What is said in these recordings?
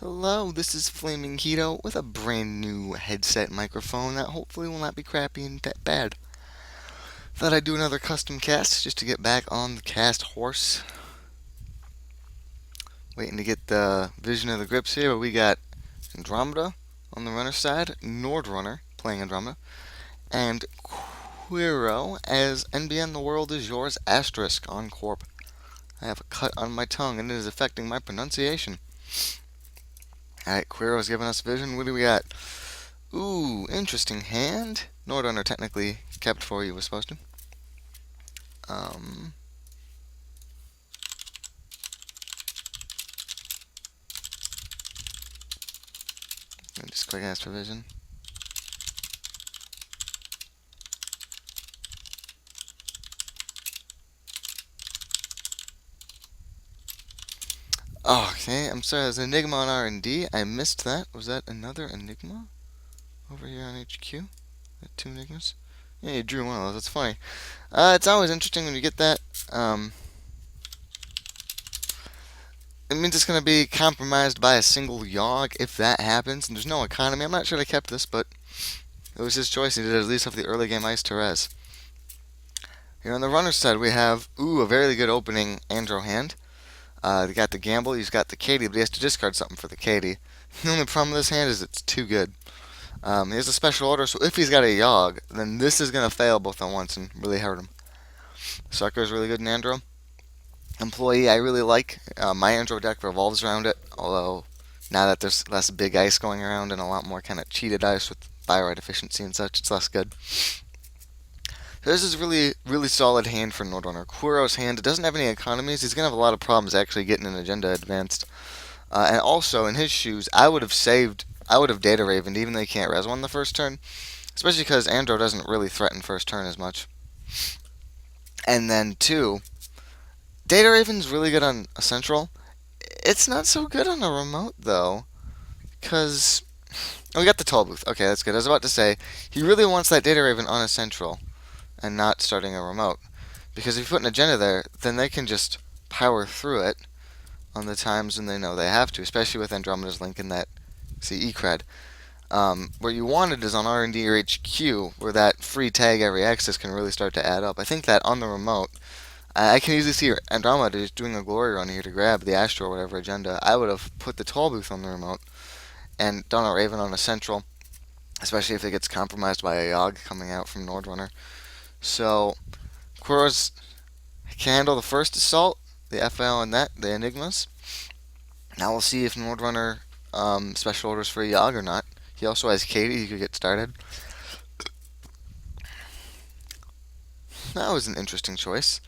Hello, this is Flaming Keto with a brand new headset microphone that hopefully will not be crappy and that bad. Thought I'd do another custom cast just to get back on the cast horse. Waiting to get the vision of the grips here, but we got Andromeda on the runner side, Nordrunner playing Andromeda, and Quero as NBN The World Is Yours asterisk on Corp. I have a cut on my tongue and it is affecting my pronunciation. Alright, Quero's giving us vision. What do we got? Ooh, interesting hand. Nordrunner technically kept for you was supposed to. Um, just quick ask for vision. Oh, okay, I'm sorry, there's an Enigma on R&D. I missed that. Was that another Enigma? Over here on HQ? Two Enigmas? Yeah, you drew one of those. That's funny. It's always interesting when you get that. It means it's going to be compromised by a single Yogg if that happens, and there's no economy. I'm not sure they kept this, but it was his choice. He did at least have the early game ice to res. Here on the runner side, we have, a very good opening Andro hand. He got the gamble, he's got the Katie, but he has to discard something for the Katie. The only problem with this hand is it's too good. He has a special order, so if he's got a Yogg, then this is going to fail both at once and really hurt him. Sucker is really good in Andro. Employee, I really like. My Andro deck revolves around it, although now that there's less big ice going around and a lot more kind of cheated ice with Biorite efficiency and such, it's less good. So this is really solid hand for Nordrunner. Quero's hand, it doesn't have any economies. He's going to have a lot of problems actually getting an agenda advanced. And also, in his shoes, I would have Data Ravened, even though he can't res one the first turn. Especially because Andro doesn't really threaten first turn as much. And then, two, Data Raven's really good on a Central. It's not so good on a remote, though. Because, we got the Toll Booth. Okay, that's good. I was about to say, he really wants that Data Raven on a Central and not starting a remote. Because if you put an agenda there, then they can just power through it on the times when they know they have to, especially with Andromeda's link in that CE cred. Where you want it is on R&D or HQ, where that free tag every access can really start to add up. I think that on the remote, I can easily see Andromeda just doing a glory run here to grab the Astro or whatever agenda. I would have put the Toll Booth on the remote and done a Raven on a Central, especially if it gets compromised by a Yogg coming out from Nordrunner. So, Quero's can handle the first assault, the FL and that, the Enigmas. Now we'll see if Nordrunner special orders for a Yogg or not. He also has Katie, he could get started. That was an interesting choice.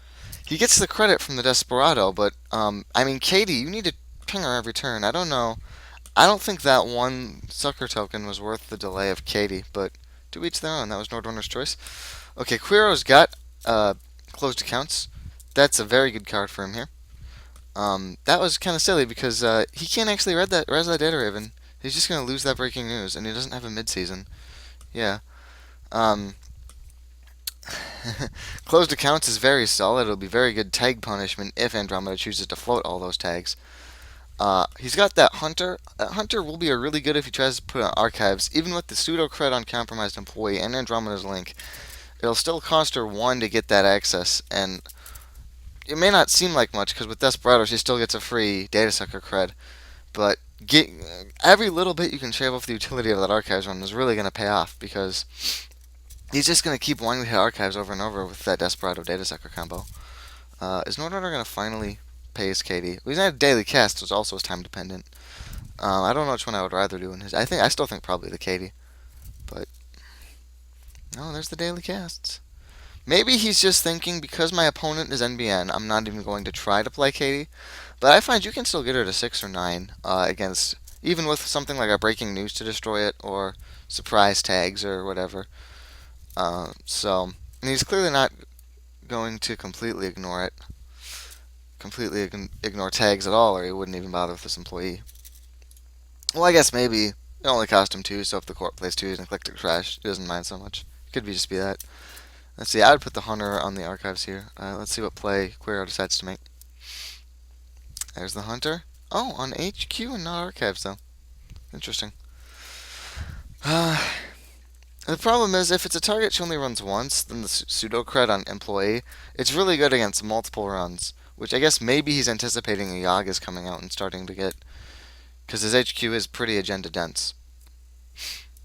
He gets the credit from the Desperado, but, Katie, you need to ping her every turn. I don't know. I don't think that one sucker token was worth the delay of Katie, but to each their own. That was Nordrunner's choice. Okay, Quero's got closed accounts. That's a very good card for him here. That was kind of silly because he can't actually res that Data Raven. He's just going to lose that breaking news, and he doesn't have a mid-season. Yeah. Um, Closed accounts is very solid. It'll be very good tag punishment if Andromeda chooses to float all those tags. He's got that Hunter. That Hunter will be a really good if he tries to put on Archives. Even with the pseudo cred on Compromised Employee and Andromeda's link, it'll still cost her 1 to get that access, and it may not seem like much because with Desperado she still gets a free Data Sucker cred, but every little bit you can shave off the utility of that Archives run is really going to pay off because he's just going to keep wanting to hit Archives over and over with that Desperado Data Sucker combo. Is Nordrunner going to finally pay his KD? Well, he's not a daily cast, so it's also time dependent. I don't know which one I would rather do in his. I still think probably the KD, but no, there's the daily casts. Maybe he's just thinking because my opponent is NBN, I'm not even going to try to play Katie. But I find you can still get her to 6 or 9 against, even with something like a breaking news to destroy it or surprise tags or whatever. And he's clearly not going to completely ignore it, completely ignore tags at all, or he wouldn't even bother with this employee. Well, I guess maybe it only cost him 2, so if the court plays 2 and click to crash, he doesn't mind so much. Could be just be that. Let's see, I would put the Hunter on the Archives here. Let's see what play Quero decides to make. There's the Hunter. Oh, on HQ and not archives, though. Interesting. Uh, the problem is, if it's a target she only runs once, then the pseudo cred on employee, it's really good against multiple runs. Which I guess maybe he's anticipating a Yag is coming out and starting to get. Because his HQ is pretty agenda dense.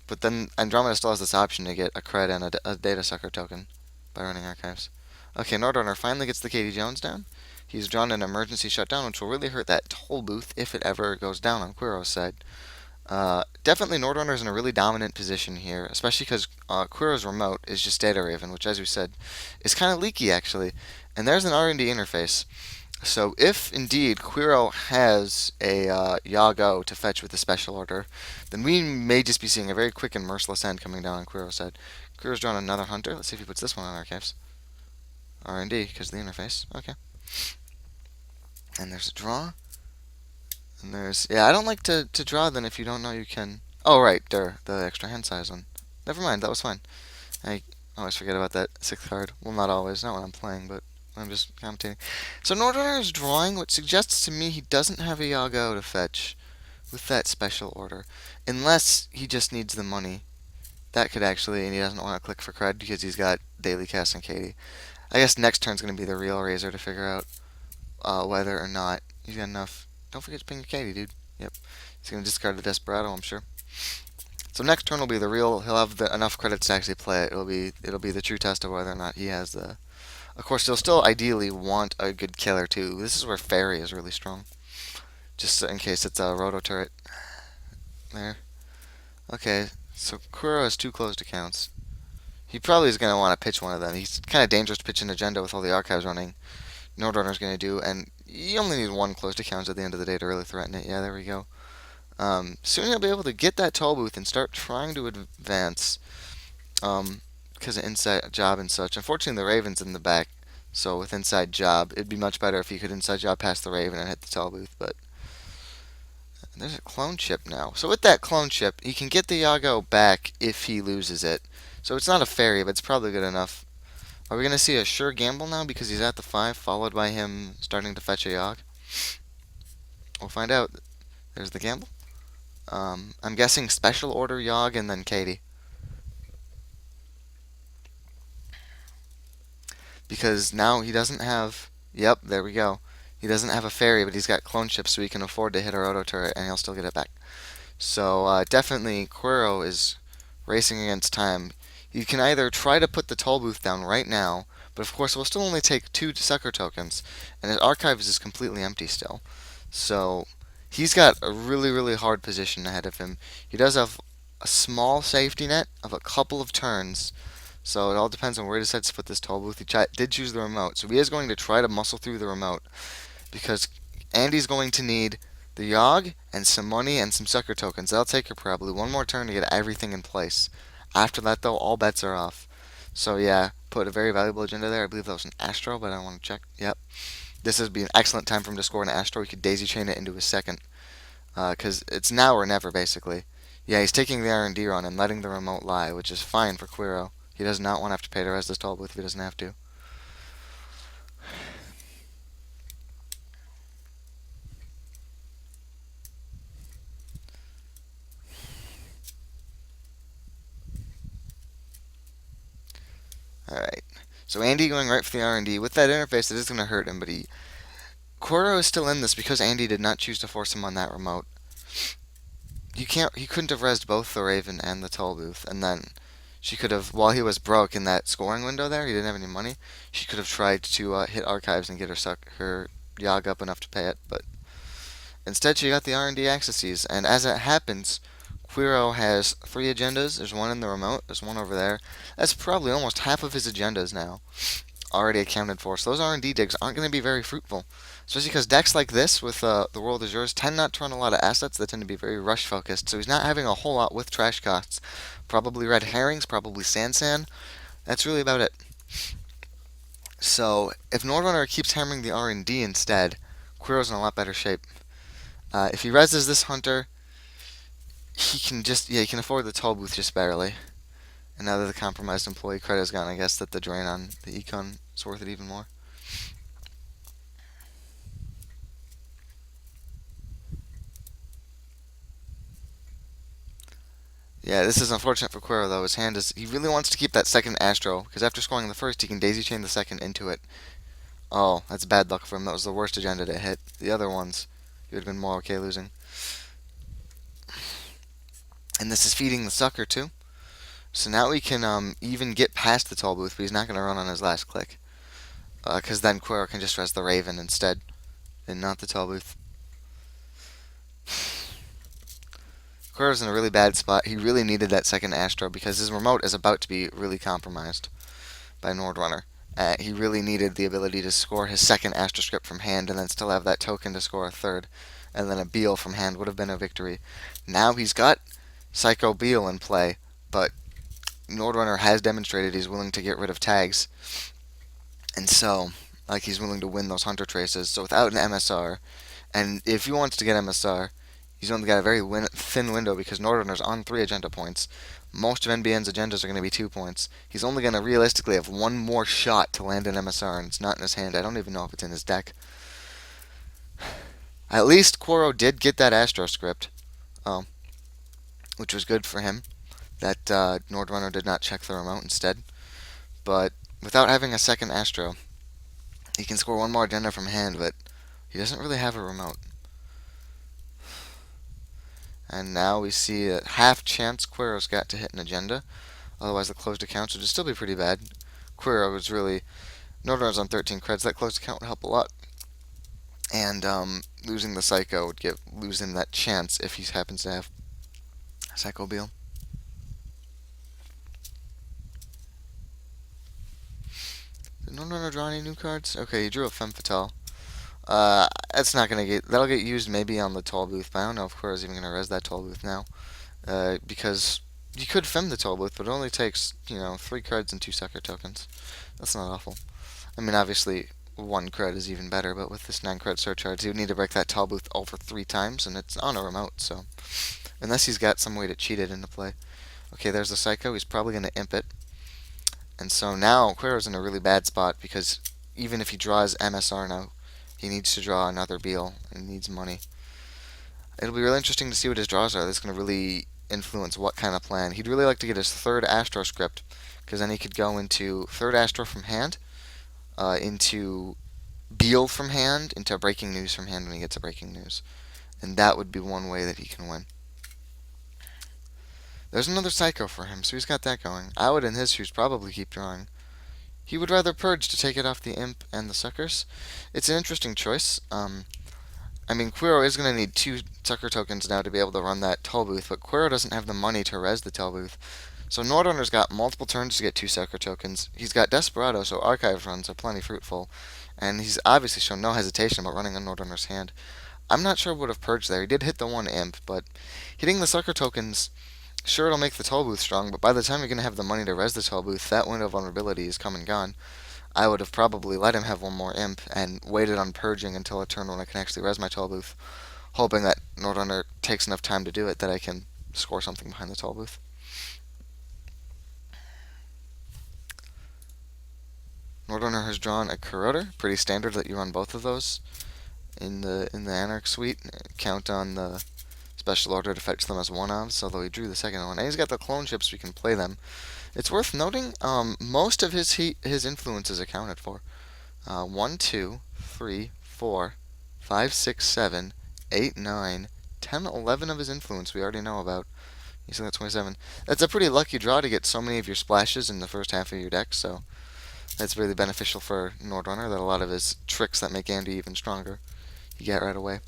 But then Andromeda still has this option to get a cred and a data sucker token by running archives. Okay, Nordrunner finally gets the Katie Jones down. He's drawn an emergency shutdown, which will really hurt that toll booth if it ever goes down on Quiro's side. Definitely Nordrunner's in a really dominant position here, especially because Quiro's remote is just Data Raven, which, as we said, is kind of leaky actually. And there's an R&D interface. So if indeed Quiro has a Yago to fetch with a special order, then we may just be seeing a very quick and merciless end coming down on Quiro's side. Quiro's drawn another hunter. Let's see if he puts this one on archives. R&D, because of the interface. Okay. And there's a draw. And there's... Yeah, I don't like to draw then if you don't know you can... Oh, right, there. The extra hand size one. Never mind, that was fine. I always forget about that sixth card. Well, not always. Not when I'm playing, but I'm just commentating. So Nordrunner is drawing, which suggests to me he doesn't have a Yago to fetch with that special order. Unless he just needs the money. That could actually... And he doesn't want to click for cred because he's got Daily Cast and Katie. I guess next turn's going to be the real Razor to figure out whether or not he's got enough. Don't forget to ping your Katie, dude. Yep. He's going to discard the Desperado, I'm sure. So next turn will be the real. He'll have enough credits to actually play it. It'll be the true test of whether or not he has the. Of course, he'll still ideally want a good killer too. This is where Fairy is really strong. Just in case it's a Roto turret. There. Okay. So Kuro has two closed accounts. He probably is going to want to pitch one of them. He's kind of dangerous to pitch an agenda with all the archives running. Nordrunner's going to do, and you only need one closed account at the end of the day to really threaten it. Yeah, there we go. Soon he'll be able to get that toll booth and start trying to advance because of inside job and such. Unfortunately, the Raven's in the back, so with inside job, it'd be much better if he could inside job past the Raven and hit the toll booth, but there's a clone chip now. So with that clone chip, he can get the Yago back if he loses it. So it's not a fairy, but it's probably good enough. Are we going to see a sure gamble now because he's at the 5, followed by him starting to fetch a Yog? We'll find out. There's the gamble. I'm guessing special order Yog and then Katie. Because now he doesn't have... Yep, there we go. He doesn't have a fairy, but he's got clone chips, so he can afford to hit a roto turret, and he'll still get it back. So definitely, Quero is racing against time. You can either try to put the toll booth down right now, but of course it will still only take 2 sucker tokens, and his archives is completely empty still. So he's got a really, really hard position ahead of him. He does have a small safety net of a couple of turns, so it all depends on where he decides to put this toll booth. He did choose the remote, so he is going to try to muscle through the remote, because Andy's going to need the Yog and some money and some sucker tokens. That'll take her probably one more turn to get everything in place. After that, though, all bets are off. So yeah, put a very valuable agenda there. I believe that was an Astro, but I want to check. Yep. This would be an excellent time for him to score an Astro. He could daisy chain it into his second. Because it's now or never, basically. Yeah, he's taking the R&D run and letting the remote lie, which is fine for Quero. He does not want to have to pay to res this toll booth if he doesn't have to. Alright. So Andy going right for the R&D. With that interface, it is going to hurt him, but Quero is still in this because Andy did not choose to force him on that remote. He couldn't have resed both the Raven and the toll booth, and then she could have, while he was broke in that scoring window there, he didn't have any money, she could have tried to hit archives and get her Yog up enough to pay it, but instead she got the R&D accesses, and as it happens, Quero has 3 agendas. There's one in the remote, there's one over there. That's probably almost half of his agendas now already accounted for, so those R&D digs aren't going to be very fruitful. Especially because decks like this, with The World Is Yours, tend not to run a lot of assets. They tend to be very rush-focused, so he's not having a whole lot with trash costs. Probably red herrings, probably Sansan. That's really about it. So, if Nordrunner keeps hammering the R&D instead, Quero's in a lot better shape. If he reses this hunter, he can afford the toll booth just barely. And now that the compromised employee credit is gone, I guess that the drain on the econ is worth it even more. Yeah, this is unfortunate for Cuero though. His hand is. He really wants to keep that second Astro because after scoring the first, he can daisy chain the second into it. Oh, that's bad luck for him. That was the worst agenda to hit. The other ones, he would have been more okay losing. And this is feeding the sucker too. So now we can even get past the toll booth, but he's not going to run on his last click. Because then Cuero can just res the Raven instead, and not the toll booth. Cuero's in a really bad spot. He really needed that second Astro because his remote is about to be really compromised by Nordrunner. He really needed the ability to score his second Astro script from hand and then still have that token to score a third. And then a Beal from hand would have been a victory. Now he's got Psycho Beal in play, but Nordrunner has demonstrated he's willing to get rid of tags. And so, like, he's willing to win those Hunter traces. So without an MSR, and if he wants to get MSR, he's only got a very thin window because Nordrunner's on 3 agenda points. Most of NBN's agendas are going to be 2 points. He's only going to realistically have one more shot to land an MSR, and it's not in his hand. I don't even know if it's in his deck. At least Cuero did get that Astro script, which was good for him. That Nordrunner did not check the remote instead. But without having a second Astro, he can score one more agenda from hand, but he doesn't really have a remote. And now we see a half chance Cuero's got to hit an agenda. Otherwise, the closed accounts would still be pretty bad. Cuero was really. Nordrunner's on 13 creds. That closed account would help a lot. And losing the Psycho would lose him that chance if he happens to have Psycho Beal. Did Nordrunner draw any new cards? Okay, he drew a Femme Fatale. That's not gonna get. That'll get used maybe on the toll booth, but I don't know if Cuero's even gonna res that toll booth now. Because you could Femme the toll booth, but it only takes 3 cards and 2 sucker tokens. That's not awful. I mean, obviously 1 cred is even better, but with this 9 cred surcharge, he would need to break that toll booth over 3 times, and it's on a remote. So unless he's got some way to cheat it into play. Okay, there's the Psycho. He's probably gonna imp it. And so now Cuero's in a really bad spot because even if he draws MSR now, he needs to draw another Beal and needs money. It'll be really interesting to see what his draws are. That's going to really influence what kind of plan. He'd really like to get his third Astro script because then he could go into third Astro from hand, into Beal from hand, into breaking news from hand when he gets a breaking news. And that would be one way that he can win. There's another Psycho for him, so he's got that going. I would, in his shoes, probably keep drawing. He would rather Purge to take it off the Imp and the Suckers. It's an interesting choice. I mean, Cuero is going to need 2 Sucker tokens now to be able to run that Toll Booth, but Cuero doesn't have the money to res the Toll Booth. So Nordrunner's got multiple turns to get 2 Sucker tokens. He's got Desperado, so Archive runs are plenty fruitful. And he's obviously shown no hesitation about running on Nordrunner's hand. I'm not sure what would have purged there. He did hit the 1 Imp, but hitting the Sucker tokens, sure, it'll make the Toll Booth strong, but by the time you're going to have the money to res the Toll Booth, that window of vulnerability is come and gone. I would have probably let him have 1 more Imp and waited on purging until a turn when I can actually res my Toll Booth, hoping that Nordrunner takes enough time to do it that I can score something behind the Toll Booth. Nordrunner has drawn a Corroder, pretty standard that you run both of those in the Anarch suite. Count on the special order to fetch them as one-ofs, although he drew the second one. And he's got the clone chips, so we can play them. It's worth noting, most of his influence is accounted for. 1, 2, 3, 4, 5, 6, 7, 8, 9, 10, 11 of his influence we already know about. You see that 27. That's a pretty lucky draw to get so many of your splashes in the first half of your deck, so that's really beneficial for Nordrunner, that a lot of his tricks that make Andy even stronger, you get right away.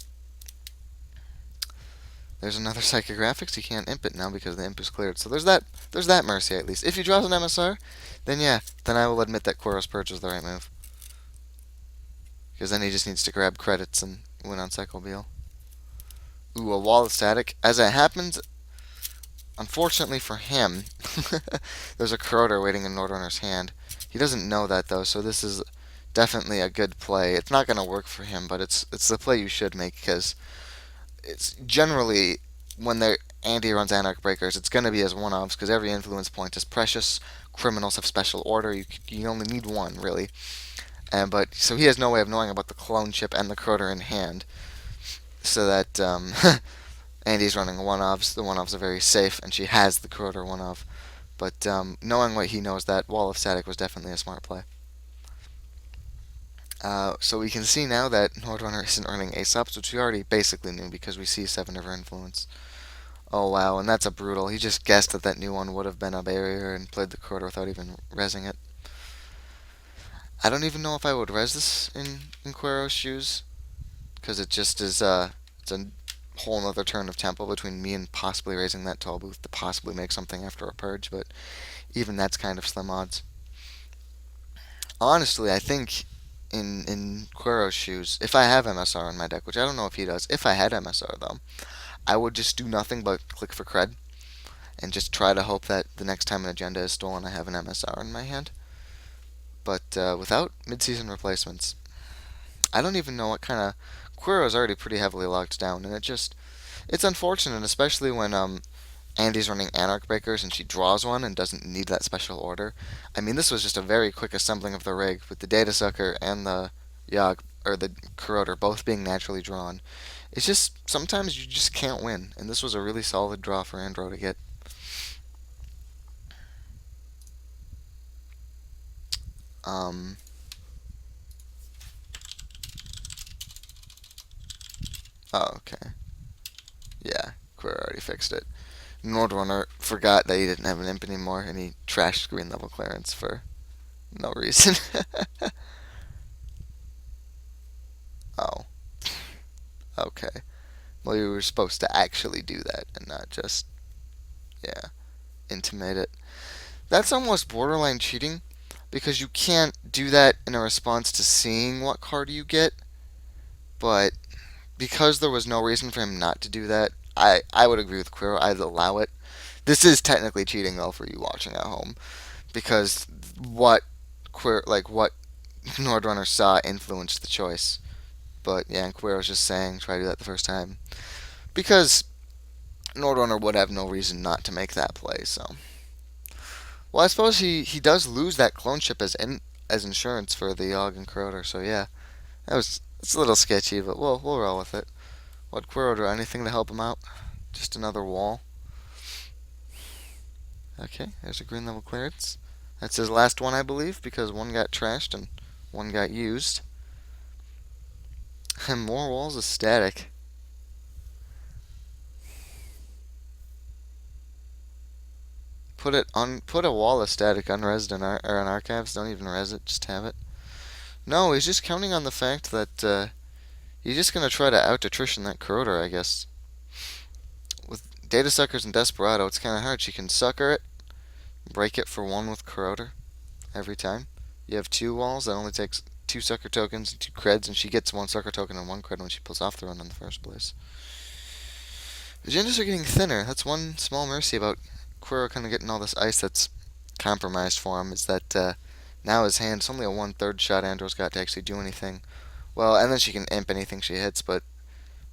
There's another Psychographics. You can't imp it now because the imp is cleared. So there's that mercy at least. If he draws an MSR, then yeah, then I will admit that Cuero's Purge is the right move. Because then he just needs to grab credits and win on Psycho Beal. Ooh, a wall of static. As it happens, unfortunately for him, there's a Corroder waiting in Nordrunner's hand. He doesn't know that though, so this is definitely a good play. It's not going to work for him, but it's the play you should make because it's generally when Andy runs Anarch Breakers, it's going to be as one-offs because every influence point is precious. Criminals have special order. You only need 1 really, but so he has no way of knowing about the clone chip and the Corroder in hand, so that Andy's running one-offs. The one-offs are very safe, and she has the corroder one-off. But knowing what he knows, that wall of static was definitely a smart play. So we can see now that Nordrunner isn't running Aesop's, which we already basically knew because we see 7 of her influence. Oh wow, and that's a brutal. He just guessed that that new one would have been a barrier and played the corroder without even resing it. I don't even know if I would res this in Cuero's shoes, because it just is it's a whole other turn of tempo between me and possibly raising that tall booth to possibly make something after a purge, but even that's kind of slim odds. Honestly, I think in Cuero's shoes, if I have MSR in my deck, which I don't know if he does, if I had MSR though, I would just do nothing but click for cred and just try to hope that the next time an agenda is stolen, I have an MSR in my hand. But without mid-season replacements, I don't even know what kind of. Cuero is already pretty heavily locked down, and it's unfortunate, especially when Andy's running Anarch Breakers and she draws one and doesn't need that special order. I mean, this was just a very quick assembling of the rig with the Data Sucker and the Yogg or the Corroder both being naturally drawn. It's just sometimes you just can't win, and this was a really solid draw for Andro to get. Um, oh, okay. Yeah, Queer already fixed it. Nordrunner forgot that he didn't have an imp anymore, and he trashed green level clearance for no reason. Oh, okay. Well, you were supposed to actually do that and not just, yeah, intimate it. That's almost borderline cheating because you can't do that in a response to seeing what card you get, but because there was no reason for him not to do that, I would agree with Quero. I'd allow it. This is technically cheating though for you watching at home because what Nordrunner saw influenced the choice. But yeah, and Quero's just saying try to do that the first time because Nordrunner would have no reason not to make that play. So, well, I suppose he does lose that clone chip as insurance for the Yogg and Corroder. So yeah, it's a little sketchy, but we'll roll with it. What Corroder? Anything to help him out? Just another wall. Okay, there's a green level clearance. That's his last one, I believe, because one got trashed and one got used. And more walls of static. Put a wall of static unresed in archives. Don't even res it. Just have it. No, he's just counting on the fact that he's just gonna try to out attrition that corroder, I guess. With data suckers and desperado, it's kind of hard. She can sucker it, break it for one with corroder every time. You have 2 walls. That only takes 2 sucker tokens and 2 creds, and she gets 1 sucker token and 1 cred when she pulls off the run in the first place. Agendas are getting thinner. That's one small mercy about Quero kind of getting all this ice that's compromised for him, is that now his hand's only a 1/3 shot Andro's got to actually do anything. Well, and then she can imp anything she hits, but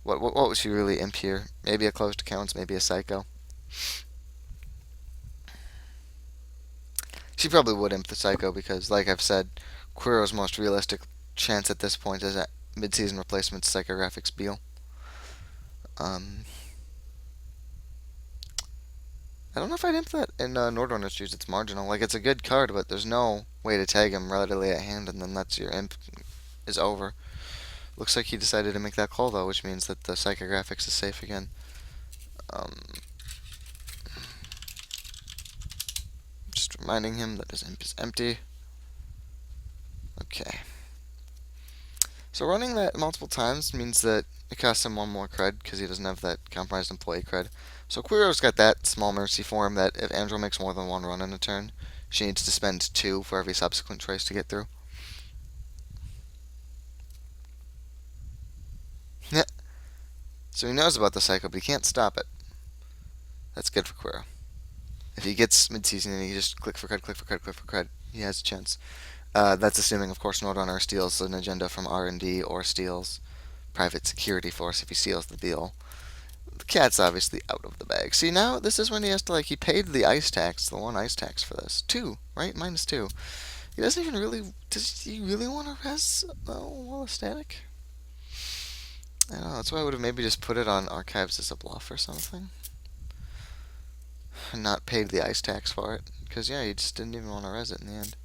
what would she really imp here? Maybe a closed accounts, maybe a psycho. She probably would imp the psycho because, like I've said, Quero's most realistic chance at this point is at mid-season replacement psychographics Beal. Um, I don't know if I'd imp that in Nordrunner's shoes. It's marginal. Like, it's a good card, but there's no way to tag him readily at hand, and then that's your imp is over. Looks like he decided to make that call, though, which means that the psychographics is safe again. Um, just reminding him that his imp is empty. Okay. So running that multiple times means that it costs him 1 more cred because he doesn't have that compromised employee cred. So Quero's got that small mercy for him that if Andro makes more than 1 run in a turn, she needs to spend 2 for every subsequent choice to get through. Yeah. So he knows about the psycho, but he can't stop it. That's good for Quero. If he gets mid-season and he just click for cred, click for cred, click for cred, he has a chance. That's assuming, of course, Nordrunner steals an agenda from R&D or steals private security force if he steals the deal. The cat's obviously out of the bag. See, now this is when he has to, he paid the ice tax, the 1 ice tax for this. 2, right? -2. He doesn't even really, does he really want to res wall of static? I don't know, that's why I would have maybe just put it on archives as a bluff or something. And not paid the ice tax for it. Because, yeah, he just didn't even want to res it in the end.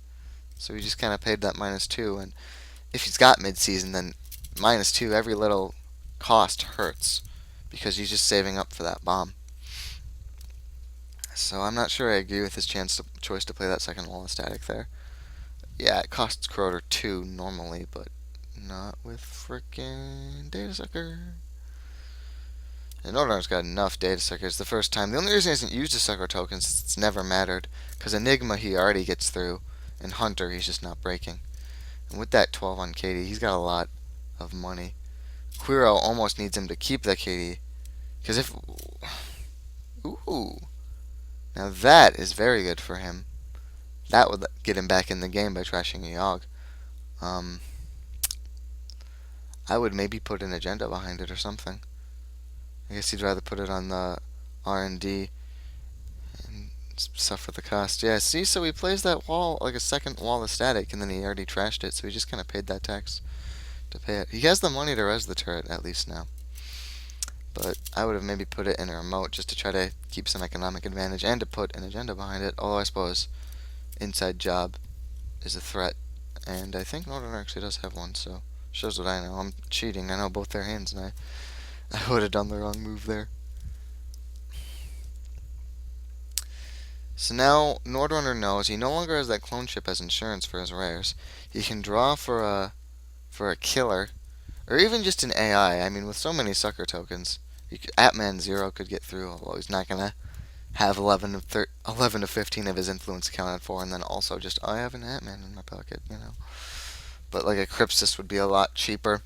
So he just kind of paid that -2. And if he's got mid-season, then -2, every little cost hurts. Because he's just saving up for that bomb. So I'm not sure I agree with his choice to play that second wall of static there. Yeah, it costs Crowder 2 normally, but not with frickin' Data Sucker. And Nordrunner's got enough Data Suckers the first time. The only reason he hasn't used a Sucker token is it's never mattered. Because Enigma he already gets through, and Hunter he's just not breaking. And with that 12 on KD, he's got a lot of money. Cuero almost needs him to keep that KD. Because if... Ooh. Now that is very good for him. That would get him back in the game by trashing a Yogg. I would maybe put an agenda behind it or something. I guess he'd rather put it on the R&D and suffer the cost. Yeah, see, so he plays that wall, like a second wall of static, and then he already trashed it, so he just kind of paid that tax to pay it. He has the money to res the turret, at least now. But I would have maybe put it in a remote just to try to keep some economic advantage and to put an agenda behind it, although I suppose inside job is a threat. And I think Nordrunner actually does have one, so shows what I know. I'm cheating. I know both their hands, and I would have done the wrong move there. So now Nordrunner knows he no longer has that clone chip as insurance for his rares. He can draw for a killer, or even just an AI. I mean, with so many sucker tokens, Atman 0 could get through, although he's not gonna have 11 to 15 of his influence accounted for, and then also just, I have an Atman in my pocket, you know. But like a Crypsis would be a lot cheaper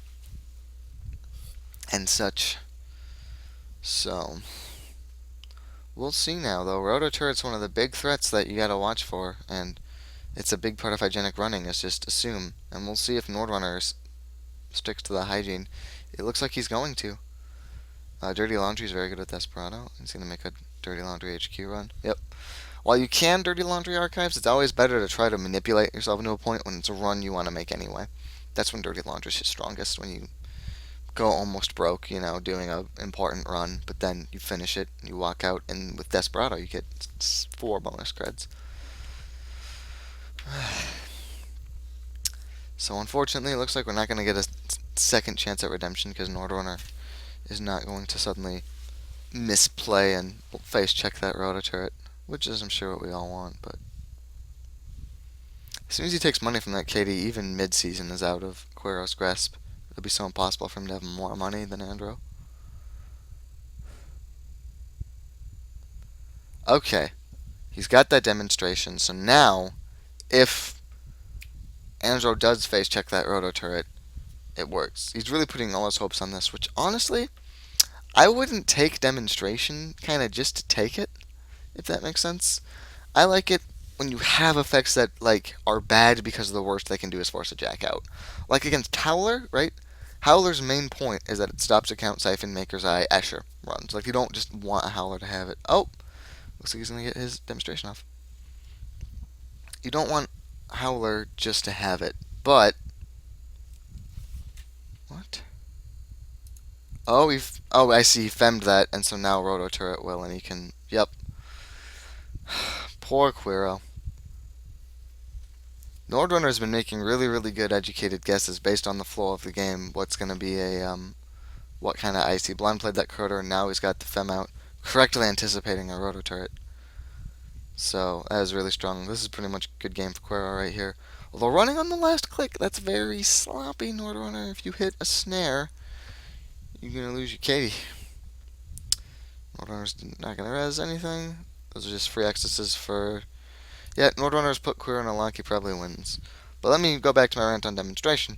and such. So we'll see now, though. Roto turret's one of the big threats that you gotta watch for, and it's a big part of hygienic running, is just assume. And we'll see if Nordrunner sticks to the hygiene. It looks like he's going to. Dirty Laundry is very good with Desperado. He's going to make a Dirty Laundry HQ run. Yep. While you can Dirty Laundry archives, it's always better to try to manipulate yourself into a point when it's a run you want to make anyway. That's when Dirty Laundry is his strongest, when you go almost broke, you know, doing a important run, but then you finish it, and you walk out, and with Desperado you get 4 bonus creds. So unfortunately, it looks like we're not going to get a second chance at redemption because Nordrunner is not going to suddenly misplay and face check that Roto turret, which is, I'm sure, what we all want. But as soon as he takes money from that KD, even mid-season is out of Cuero's grasp. It'll be so impossible for him to have more money than Andro. Okay, he's got that demonstration. So now, if Andro does face check that Roto turret, it works. He's really putting all his hopes on this, which honestly, I wouldn't take demonstration kind of just to take it, if that makes sense. I like it when you have effects that like are bad because the worst they can do is force a jack out. Like against Howler, right? Howler's main point is that it stops a Count Siphon Maker's Eye Escher runs. Like you don't just want a Howler to have it. Oh, looks like he's gonna get his demonstration off. You don't want Howler just to have it, but what? Oh, I see. He femmed that, and so now Roto Turret will, and he can. Yep. Poor Cuero. Nordrunner's been making really, really good educated guesses based on the flow of the game. What's going to be what kind of ice? He blind played that Croter, and now he's got the fem out, correctly anticipating a Roto Turret. So that is really strong. This is pretty much a good game for Cuero right here. Although running on the last click, that's very sloppy, Nordrunner. If you hit a snare, you're going to lose your Katie. Nordrunner's not going to res anything. Those are just free accesses for... Yeah, Nordrunner's put Cuero in a lock, he probably wins. But let me go back to my rant on demonstration.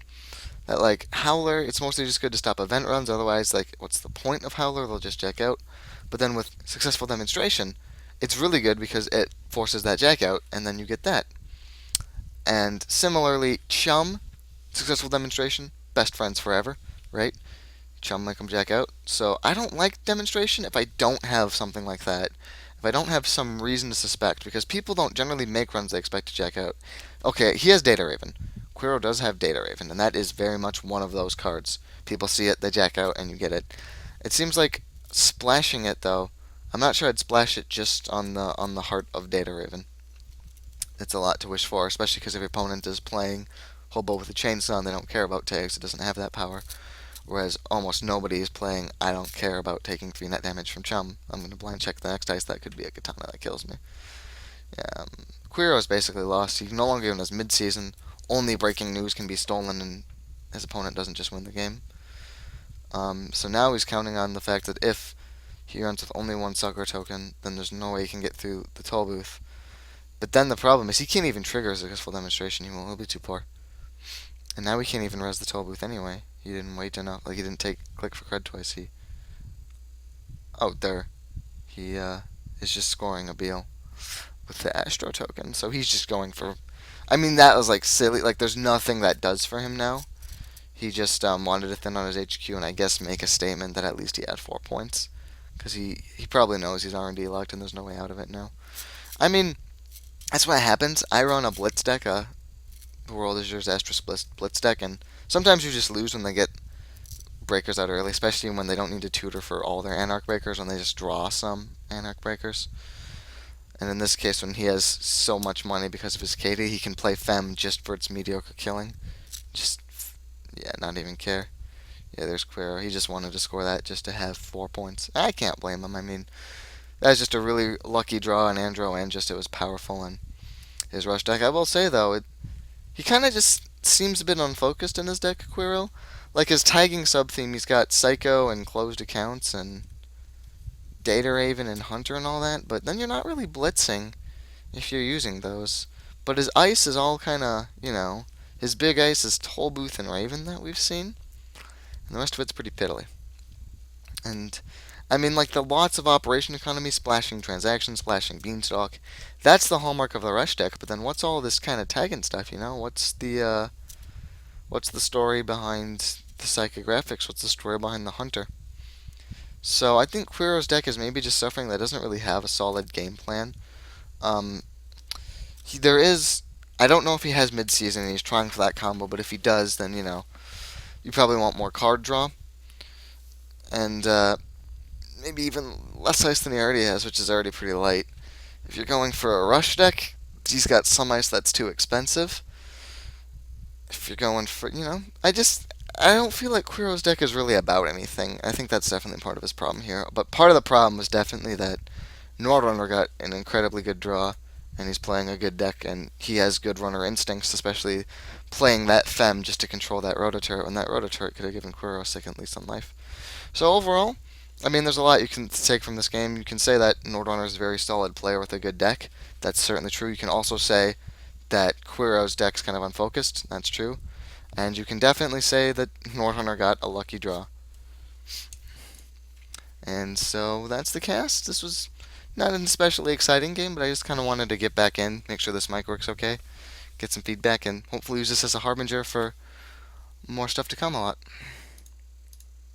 That, like, Howler, it's mostly just good to stop event runs. Otherwise, like, what's the point of Howler? They'll just jack out. But then with successful demonstration, it's really good because it forces that jack out, and then you get that. And similarly, Chum, successful demonstration, best friends forever, right? Chum make them jack out. So I don't like demonstration if I don't have something like that. If I don't have some reason to suspect, because people don't generally make runs they expect to jack out. Okay, he has Data Raven, Cuero does have Data Raven, and that is very much one of those cards. People see it, they jack out, and you get it. It seems like splashing it though. I'm not sure I'd splash it just on the heart of Data Raven. It's a lot to wish for, especially because if your opponent is playing Hobo with a Chainsaw and they don't care about tags, it doesn't have that power. Whereas almost nobody is playing I don't care about taking 3 net damage from Chum. I'm going to blind check the next dice. That could be a Katana that kills me. Yeah, Quiro is basically lost. He no longer even has mid-season. Only breaking news can be stolen and his opponent doesn't just win the game. So now he's counting on the fact that if he runs with only one sucker token, then there's no way he can get through the toll booth. But then the problem is he can't even trigger a successful demonstration. He'll be too poor. And now we can't even res the toll booth anyway. He didn't wait enough. Like, he didn't take click for cred twice. Oh, there. He is just scoring a Beal with the Astro token. So he's just going for. I mean, that was like silly. Like, there's nothing that does for him now. He just wanted to thin on his HQ and I guess make a statement that at least he had 4 points. Because he probably knows he's R&D locked and there's no way out of it now. I mean, that's what happens. I run a Blitz deck, the World is Yours Astro Blitz deck, and sometimes you just lose when they get breakers out early, especially when they don't need to tutor for all their Anarch breakers, when they just draw some Anarch breakers. And in this case, when he has so much money because of his KD, he can play Fem just for its mediocre killing. Just, yeah, not even care. Yeah, there's Quero. He just wanted to score that just to have 4 points. I can't blame him. I mean, that's just a really lucky draw on Andro, and just it was powerful in his rush deck. I will say, though, he kind of just seems a bit unfocused in his deck, Quero. Like his tagging sub-theme, he's got Psycho and Closed Accounts and Data Raven and Hunter and all that, but then you're not really blitzing if you're using those. But his ice is all kind of, his big ice is Toll Booth and Raven that we've seen, and the rest of it's pretty piddly. And, I mean, like the lots of operation economy, splashing transactions, splashing Beanstalk, that's the hallmark of the rush deck, but then what's all this kind of tagging stuff, What's the story behind the psychographics? What's the story behind the Hunter? So I think Quero's deck is maybe just suffering that doesn't really have a solid game plan. Um, there is. I don't know if he has mid-season and he's trying for that combo, but if he does, then you probably want more card draw and maybe even less ice than he already has, which is already pretty light. If you're going for a rush deck, he's got some ice that's too expensive. If you're going for, I don't feel like Quero's deck is really about anything. I think that's definitely part of his problem here. But part of the problem was definitely that Nordrunner got an incredibly good draw, and he's playing a good deck, and he has good runner instincts, especially playing that Fem just to control that Rototurret, when that Rototurret could have given Quero a second lease on life. So overall, I mean, there's a lot you can take from this game. You can say that Nordrunner is a very solid player with a good deck. That's certainly true. You can also say that Quero's deck's kind of unfocused. That's true. And you can definitely say that Nordrunner got a lucky draw. And so that's the cast. This was not an especially exciting game, but I just kind of wanted to get back in, make sure this mic works okay, get some feedback, and hopefully use this as a harbinger for more stuff to come a lot.